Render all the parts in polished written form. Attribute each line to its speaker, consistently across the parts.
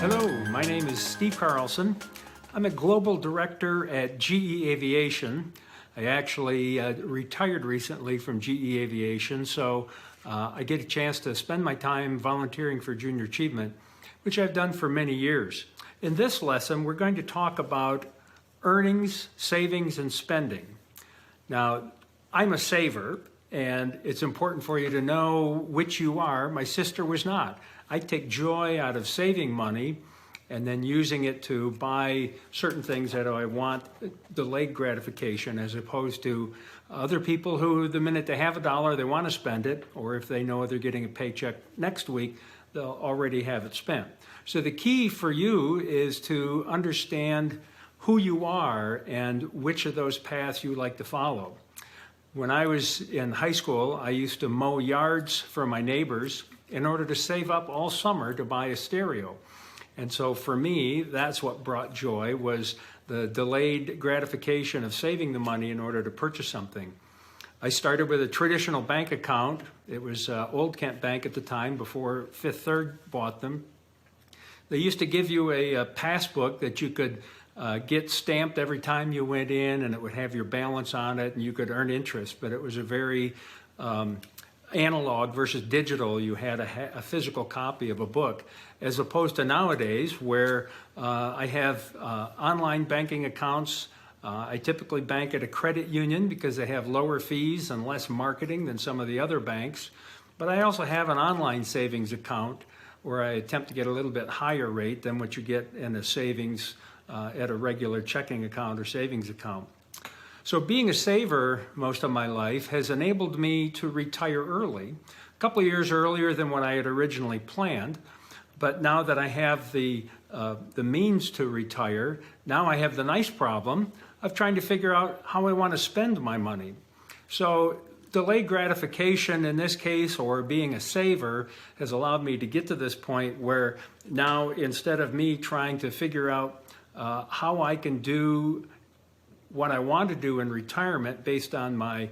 Speaker 1: Hello, my name is Steve Carlson. I'm a global director at GE Aviation. I actually retired recently from GE Aviation, so I get a chance to spend my time volunteering for junior achievement, which I've done for many years. In this lesson, we're going to talk about earnings, savings, and spending. Now, I'm a saver, and it's important for you to know which you are. My sister was not. I take joy out of saving money and then using it to buy certain things that I want, delayed gratification, as opposed to other people who, the minute they have a dollar, they want to spend it, or if they know they're getting a paycheck next week, they'll already have it spent. So the key for you is to understand who you are and which of those paths you like to follow. When I was in high school, I used to mow yards for my neighbors in order to save up all summer to buy a stereo. And so for me, that's what brought joy, was the delayed gratification of saving the money in order to purchase something. I started with a traditional bank account. It was Old Kent Bank at the time, before Fifth Third bought them. They used to give you a passbook that you could get stamped every time you went in, and it would have your balance on it, and you could earn interest. But it was a very analog versus digital. You had a physical copy of a book, as opposed to nowadays where I have online banking accounts. I typically bank at a credit union because they have lower fees and less marketing than some of the other banks. But I also have an online savings account where I attempt to get a little bit higher rate than what you get in a savings at a regular checking account or savings account. So being a saver most of my life has enabled me to retire early, a couple of years earlier than what I had originally planned. But now that I have the means to retire, now I have the nice problem of trying to figure out how I want to spend my money. So delayed gratification in this case, or being a saver, has allowed me to get to this point where now, instead of me trying to figure out how I can do what I want to do in retirement based on my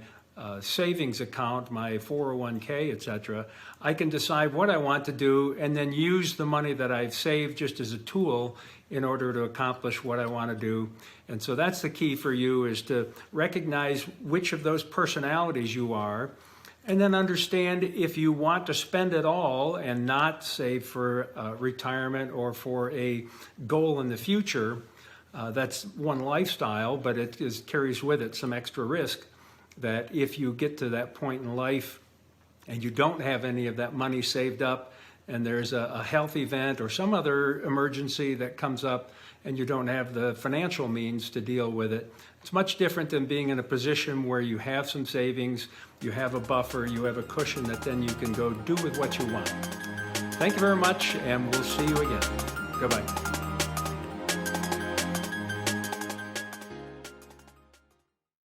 Speaker 1: savings account, my 401k, etc., I can decide what I want to do and then use the money that I've saved just as a tool in order to accomplish what I want to do. And so that's the key for you, is to recognize which of those personalities you are, and then understand if you want to spend it all and not save for retirement or for a goal in the future. That's one lifestyle, but it carries with it some extra risk, that if you get to that point in life and you don't have any of that money saved up, and there's a health event or some other emergency that comes up and you don't have the financial means to deal with it, it's much different than being in a position where you have some savings, you have a buffer, you have a cushion that then you can go do with what you want. Thank you very much, and we'll see you again. Goodbye.